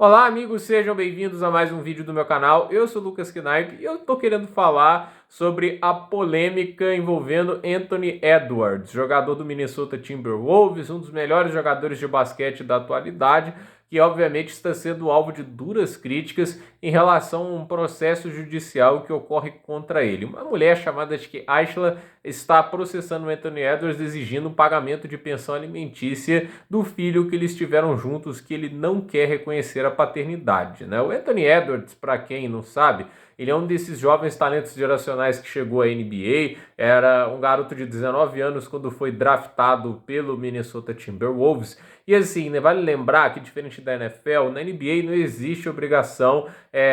Olá, amigos, sejam bem-vindos a mais um vídeo do meu canal. Eu sou o Lucas Knipe e eu tô querendo falar sobre a polêmica envolvendo Anthony Edwards, jogador do Minnesota Timberwolves, um dos melhores jogadores de basquete da atualidade, que obviamente está sendo alvo de duras críticas em relação a um processo judicial que ocorre contra ele. Uma mulher chamada de Ayla está processando o Anthony Edwards exigindo um pagamento de pensão alimentícia do filho que eles tiveram juntos, que ele não quer reconhecer a paternidade, né? O Anthony Edwards, para quem não sabe, ele é um desses jovens talentos geracionais que chegou à NBA, era um garoto de 19 anos quando foi draftado pelo Minnesota Timberwolves. E assim, né, vale lembrar que diferente da NFL, na NBA não existe obrigação,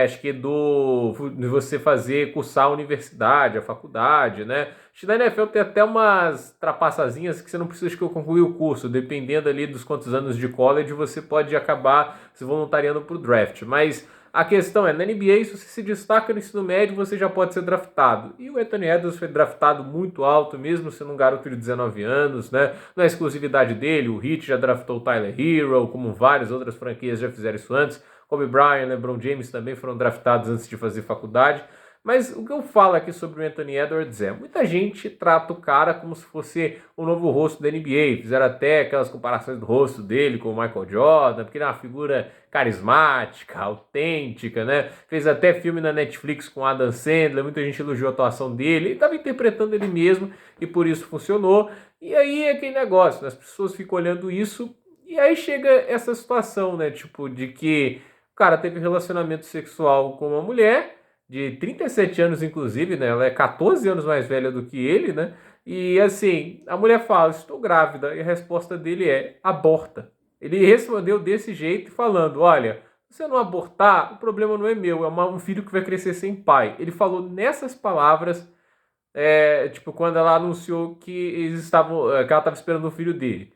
acho que de você cursar a universidade, a faculdade, né? Acho que na NFL tem até umas trapaçazinhas que você não precisa concluir o curso, dependendo ali dos quantos anos de college, você pode acabar se voluntariando para o draft. Mas a questão é, na NBA, se você se destaca no ensino médio, você já pode ser draftado. E o Anthony Edwards foi draftado muito alto, mesmo sendo um garoto de 19 anos, né? Na exclusividade dele, o Heat já draftou o Tyler Hero, como várias outras franquias já fizeram isso antes. Kobe Bryant, LeBron James também foram draftados antes de fazer faculdade. Mas o que eu falo aqui sobre o Anthony Edwards muita gente trata o cara como se fosse o novo rosto da NBA. Fizeram até aquelas comparações do rosto dele com o Michael Jordan, porque ele é uma figura carismática, autêntica, né? Fez até filme na Netflix com Adam Sandler, muita gente elogiou a atuação dele. Ele estava interpretando ele mesmo e por isso funcionou. E aí é aquele negócio, né? As pessoas ficam olhando isso e aí chega essa situação, né? Tipo, de que o cara teve relacionamento sexual com uma mulher de 37 anos, inclusive, né? Ela é 14 anos mais velha do que ele, né? E assim, a mulher fala, estou grávida, e a resposta dele é, aborta. Ele respondeu desse jeito, falando, olha, se você não abortar, o problema não é meu, é um filho que vai crescer sem pai. Ele falou nessas palavras, tipo, quando ela anunciou que que ela estava esperando o filho dele.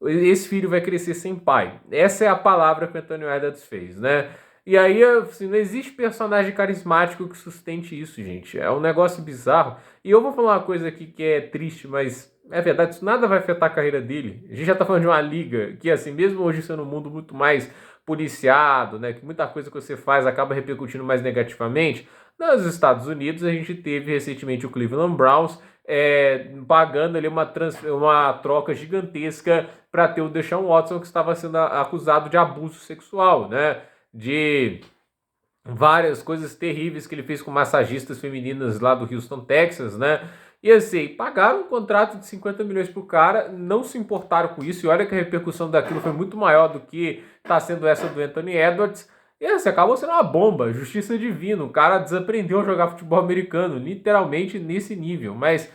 Esse filho vai crescer sem pai. Essa é a palavra que o Anthony Edwards fez, né? E aí, assim, não existe personagem carismático que sustente isso, gente. É um negócio bizarro. E eu vou falar uma coisa aqui que é triste, mas é verdade, isso nada vai afetar a carreira dele. A gente já tá falando de uma liga que, assim, mesmo hoje sendo um mundo muito mais policiado, né? Que muita coisa que você faz acaba repercutindo mais negativamente. Nos Estados Unidos, a gente teve recentemente o Cleveland Browns pagando ali uma troca gigantesca para ter o Deshaun Watson, que estava sendo acusado de abuso sexual, né? De várias coisas terríveis que ele fez com massagistas femininas lá do Houston, Texas, né? E assim, pagaram um contrato de 50 milhões pro cara, não se importaram com isso, e olha que a repercussão daquilo foi muito maior do que está sendo essa do Anthony Edwards. E assim, acabou sendo uma bomba, justiça divina. O cara desaprendeu a jogar futebol americano, literalmente nesse nível. Mas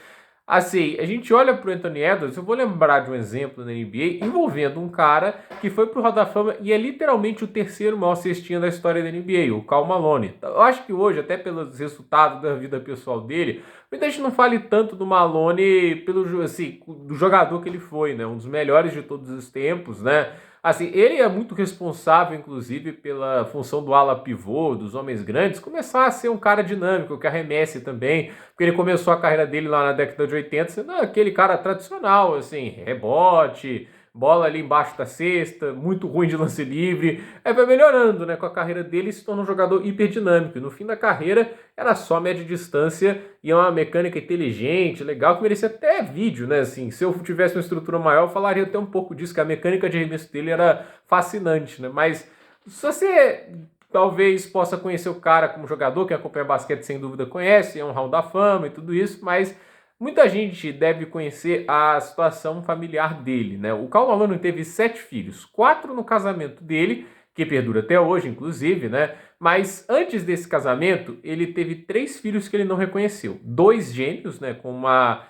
assim, a gente olha pro Anthony Edwards, eu vou lembrar de um exemplo na NBA envolvendo um cara que foi pro Hall da Fama e é literalmente o terceiro maior cestinha da história da NBA, o Karl Malone. Eu acho que hoje, até pelos resultados da vida pessoal dele, muita gente não fale tanto do Malone pelo assim, do jogador que ele foi, né? Um dos melhores de todos os tempos, né? Assim, ele é muito responsável, inclusive, pela função do ala pivô, dos homens grandes, começar a ser um cara dinâmico, que arremesse também, porque ele começou a carreira dele lá na década de 80 sendo aquele cara tradicional, assim, rebote, bola ali embaixo da cesta, muito ruim de lance livre. Aí vai melhorando, né, com a carreira dele e se torna um jogador hiperdinâmico. E no fim da carreira era só média distância e é uma mecânica inteligente, legal, que merecia até vídeo, né, assim, se eu tivesse uma estrutura maior eu falaria até um pouco disso, que a mecânica de arremesso dele era fascinante, né, mas se você talvez possa conhecer o cara como jogador, quem acompanha basquete sem dúvida conhece, é um Hall da Fama e tudo isso, mas muita gente deve conhecer a situação familiar dele, né? O Karl Malone teve 7 filhos, 4 no casamento dele, que perdura até hoje, inclusive, né? Mas antes desse casamento, ele teve 3 filhos que ele não reconheceu. 2 gêmeos, né? Com uma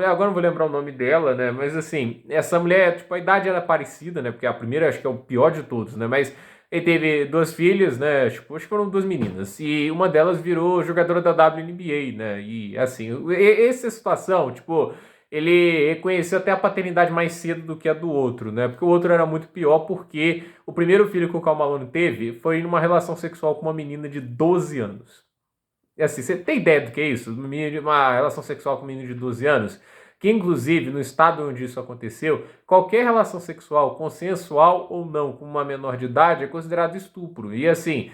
agora não vou lembrar o nome dela, né? Mas assim, essa mulher, tipo, a idade era parecida, né? Porque a primeira acho que é o pior de todos, né? Mas ele teve 2 filhas, né? Tipo, acho que foram 2 meninas. E uma delas virou jogadora da WNBA, né? E assim, essa situação, tipo, ele reconheceu até a paternidade mais cedo do que a do outro, né? Porque o outro era muito pior, porque o primeiro filho que o Karl Malone teve foi numa relação sexual com uma menina de 12 anos. E assim, você tem ideia do que é isso? Uma relação sexual com um menino de 12 anos? que inclusive no estado onde isso aconteceu, qualquer relação sexual, consensual ou não, com uma menor de idade é considerado estupro. E assim,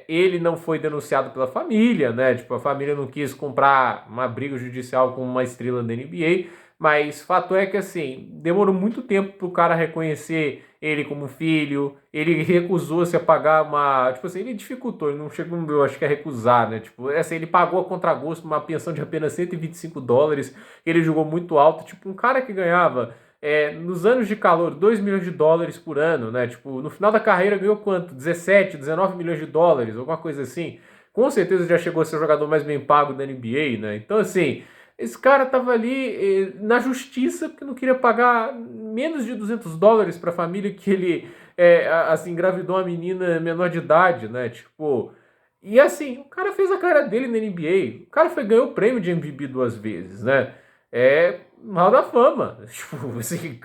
ele não foi denunciado pela família, né? Tipo, a família não quis comprar uma briga judicial com uma estrela da NBA, mas fato é que assim, demorou muito tempo pro cara reconhecer ele como filho, ele recusou-se a pagar uma. Tipo assim, ele dificultou, ele não chegou, eu acho que a recusar, né? Tipo, assim, ele pagou a contragosto uma pensão de apenas US$ 125, ele jogou muito alto. Tipo, um cara que ganhava nos anos de calor, US$ 2 milhões por ano, né? Tipo, no final da carreira ganhou quanto? 17, US$ 19 milhões, alguma coisa assim. Com certeza já chegou a ser o jogador mais bem pago da NBA, né? Então, assim, esse cara tava ali na justiça porque não queria pagar menos de US$ 200 para a família que ele, assim, engravidou uma menina menor de idade, né? Tipo, e assim, o cara fez a cara dele na NBA. O cara ganhou o prêmio de MVP 2 vezes, né? É mal da fama. Tipo, assim,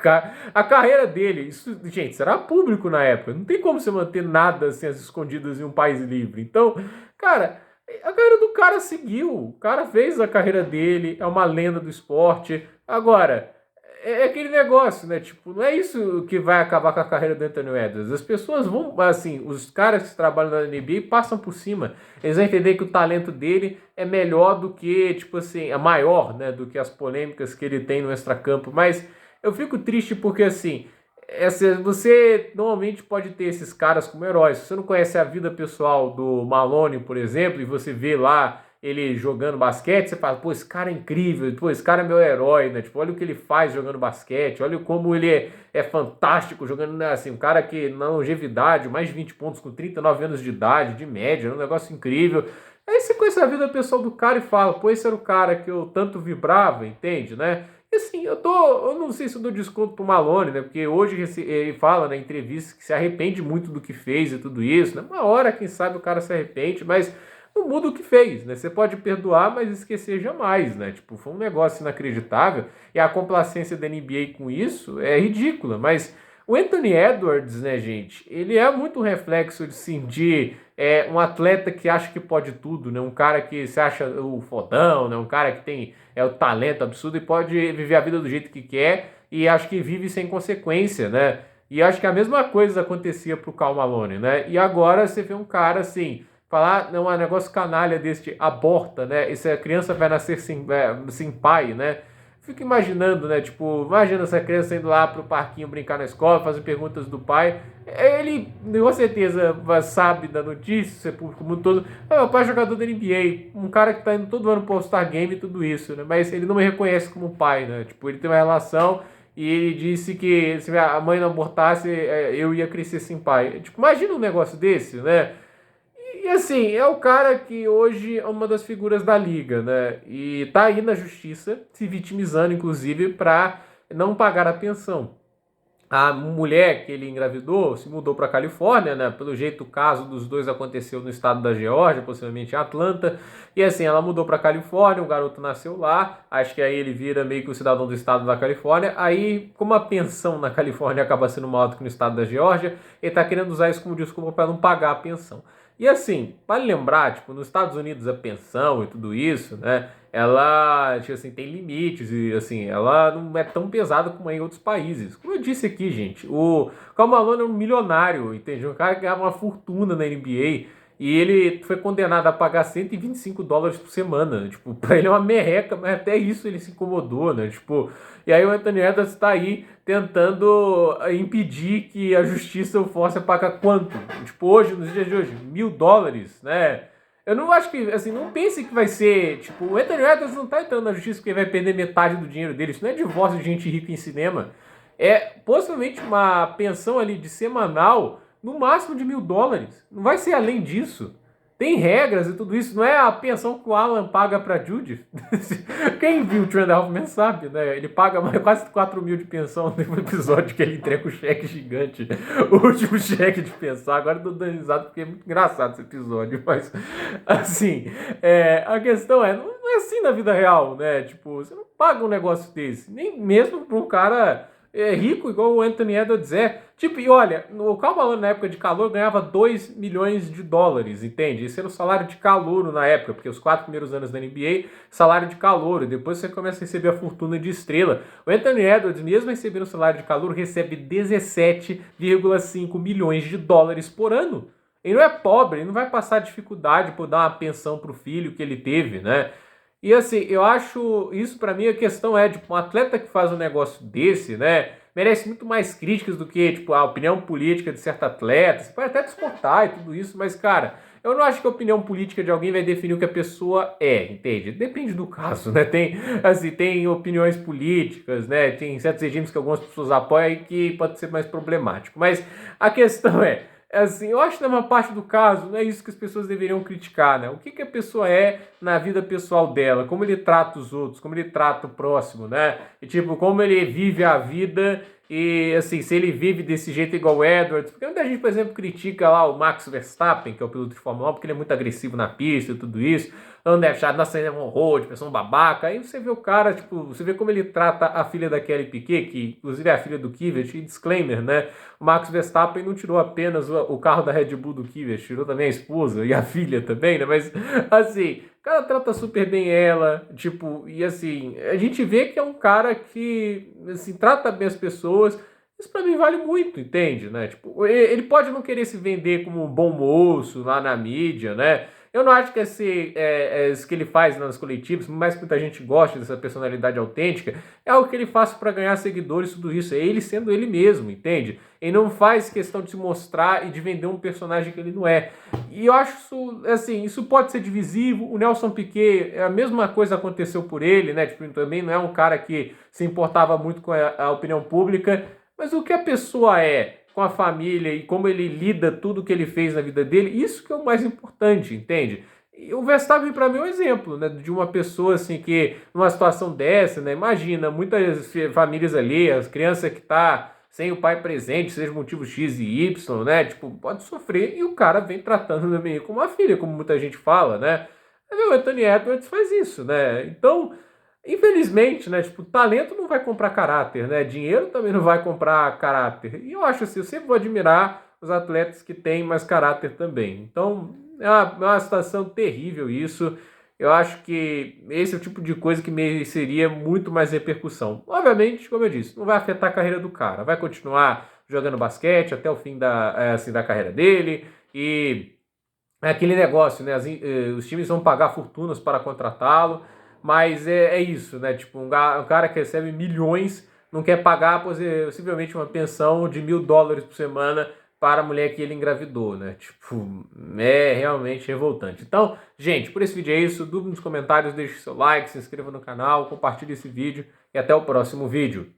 a carreira dele, isso, gente, será público na época. Não tem como você manter nada assim, às escondidas em um país livre. Então, cara, a carreira do cara seguiu. O cara fez a carreira dele, é uma lenda do esporte. Agora, é aquele negócio, né? Tipo, não é isso que vai acabar com a carreira do Anthony Edwards. As pessoas vão, assim, os caras que trabalham na NBA passam por cima. Eles vão entender que o talento dele é melhor do que, tipo assim, é maior, né? Do que as polêmicas que ele tem no extracampo. Mas eu fico triste porque, assim, você normalmente pode ter esses caras como heróis. Se você não conhece a vida pessoal do Malone, por exemplo, e você vê lá ele jogando basquete, você fala, pô, esse cara é incrível, pô, esse cara é meu herói, né? Tipo, olha o que ele faz jogando basquete, olha como ele é fantástico jogando, né? Assim, um cara que na longevidade, mais de 20 pontos com 39 anos de idade, de média, é um negócio incrível. Aí você conhece a vida pessoal do cara e fala, pô, esse era o cara que eu tanto vibrava, entende, né? E assim, eu não sei se eu dou desconto pro Malone, né? Porque hoje ele fala na entrevista que se arrepende muito do que fez e tudo isso, né? Uma hora, quem sabe, o cara se arrepende, mas não muda o que fez, né? Você pode perdoar, mas esquecer jamais, né? Tipo, foi um negócio inacreditável e a complacência da NBA com isso é ridícula, mas o Anthony Edwards, né, gente, ele é muito um reflexo de, sim, de um atleta que acha que pode tudo, né? Um cara que se acha o fodão, né? Um cara que tem o talento absurdo e pode viver a vida do jeito que quer e acho que vive sem consequência, né? E acho que a mesma coisa acontecia pro Karl Malone, né? E agora você vê um cara assim falar, não, é um negócio canalha deste, aborta, né? Essa criança vai nascer sem pai, né? Fico imaginando, né? Tipo, imagina essa criança indo lá pro parquinho brincar na escola, fazer perguntas do pai. Ele, com certeza, sabe da notícia, público mundo todo. Meu pai é jogador da NBA, um cara que tá indo todo ano pro All-Star Game e tudo isso, né? Mas ele não me reconhece como pai, né? Tipo, ele tem uma relação e ele disse que se a mãe não abortasse, eu ia crescer sem pai. Tipo, imagina um negócio desse, né? E assim, é o cara que hoje é uma das figuras da liga, né? E tá aí na justiça, se vitimizando, inclusive, para não pagar a pensão. A mulher que ele engravidou se mudou para Califórnia, né? Pelo jeito, o caso dos dois aconteceu no estado da Geórgia, possivelmente em Atlanta. E assim, ela mudou para Califórnia, o garoto nasceu lá. Acho que aí ele vira meio que o cidadão do estado da Califórnia. Aí, como a pensão na Califórnia acaba sendo maior do que no estado da Geórgia, ele tá querendo usar isso como desculpa para não pagar a pensão. E assim, vale lembrar, tipo, nos Estados Unidos a pensão e tudo isso, né? Ela, tipo assim, tem limites e, assim, ela não é tão pesada como é em outros países. Como eu disse aqui, gente, o Karl Malone é um milionário, entendeu? Um cara que ganhava uma fortuna na NBA e ele foi condenado a pagar US$ 125 por semana. Tipo, pra ele é uma merreca, mas até isso ele se incomodou, né? Tipo, e aí o Anthony Edwards está aí tentando impedir que a justiça o force a pagar quanto? Tipo, hoje, nos dias de hoje, US$ 1.000, né? Eu não acho que, assim, não pense que vai ser, tipo, o Anthony Edwards não tá entrando na justiça porque ele vai perder metade do dinheiro dele. Isso não é divórcio de gente rica em cinema. É possivelmente uma pensão ali de semanal, no máximo de US$ 1.000. Não vai ser além disso. Tem regras e tudo isso. Não é a pensão que o Alan paga pra Judith. Quem viu o Trent Hoffman sabe, né? Ele paga quase 4 mil de pensão no episódio que ele entrega o cheque gigante. O último cheque de pensão. Agora eu tô dando risada porque é muito engraçado esse episódio. Mas, assim, a questão não é assim na vida real, né? Tipo, você não paga um negócio desse. Nem mesmo pra um cara rico igual o Anthony Edwards é. Tipo, e olha, o Karl Malone na época de calor ganhava 2 milhões de dólares, entende? Esse era o salário de calouro na época, porque os 4 primeiros anos da NBA, salário de calouro, e depois você começa a receber a fortuna de estrela. O Anthony Edwards, mesmo recebendo o salário de calouro, recebe 17,5 milhões de dólares por ano. Ele não é pobre, ele não vai passar dificuldade por dar uma pensão pro filho que ele teve, né? E assim, eu acho, isso pra mim a questão é, tipo, um atleta que faz um negócio desse, né, merece muito mais críticas do que, tipo, a opinião política de certo atleta. Você pode até discordar e tudo isso, mas, cara, eu não acho que a opinião política de alguém vai definir o que a pessoa é, entende? Depende do caso, né? Tem, assim, tem opiniões políticas, né? Tem certos regimes que algumas pessoas apoiam e que pode ser mais problemático. Mas a questão é assim, eu acho que na maior parte do caso não é isso que as pessoas deveriam criticar, né? O que a pessoa é na vida pessoal dela, como ele trata os outros, como ele trata o próximo, né? E tipo, como ele vive a vida e assim, se ele vive desse jeito igual o Edwards, porque muita gente, por exemplo, critica lá o Max Verstappen, que é o piloto de Fórmula 1, porque ele é muito agressivo na pista e tudo isso. Não deve achar, nossa, ele é um horror, de pessoa um babaca. Aí você vê o cara, tipo, você vê como ele trata a filha da Kelly Piquet, que inclusive é a filha do Kvyat, e disclaimer, né? O Max Verstappen não tirou apenas o carro da Red Bull do Kvyat, tirou também a esposa e a filha também, né? Mas, assim, o cara trata super bem ela, tipo, e assim, a gente vê que é um cara que, assim, trata bem as pessoas. Isso pra mim vale muito, entende, né? Tipo, ele pode não querer se vender como um bom moço lá na mídia, né? Eu não acho que esse que ele faz nas coletivas, por mais que muita gente goste dessa personalidade autêntica, é o que ele faz para ganhar seguidores, tudo isso. É ele sendo ele mesmo, entende? Ele não faz questão de se mostrar e de vender um personagem que ele não é. E eu acho isso, assim, isso pode ser divisivo. O Nelson Piquet, a mesma coisa aconteceu por ele, né? Tipo, também não é um cara que se importava muito com a opinião pública, mas o que a pessoa é com a família e como ele lida tudo que ele fez na vida dele, isso que é o mais importante, entende? E o Verstappen para mim é um exemplo, né, de uma pessoa assim que numa situação dessa, né, imagina muitas famílias ali, as crianças que tá sem o pai presente, seja motivo X e Y, né, tipo, pode sofrer e o cara vem tratando também como uma filha, como muita gente fala, né? O Anthony Edwards faz isso, né? Então, infelizmente, né, tipo, talento não vai comprar caráter, né? Dinheiro também não vai comprar caráter. E eu acho assim, eu sempre vou admirar os atletas que têm mais caráter também. Então, é uma situação terrível isso. Eu acho que esse é o tipo de coisa que mereceria muito mais repercussão. Obviamente, como eu disse, não vai afetar a carreira do cara. Vai continuar jogando basquete até o fim assim, da carreira dele. E é aquele negócio, né? Os times vão pagar fortunas para contratá-lo, mas é isso, né? Tipo, um cara que recebe milhões não quer pagar possivelmente uma pensão de $1.000 por semana para a mulher que ele engravidou, né? Tipo, é realmente revoltante. Então, gente, por esse vídeo é isso. Dúvida nos comentários, deixe seu like, se inscreva no canal, compartilhe esse vídeo e até o próximo vídeo.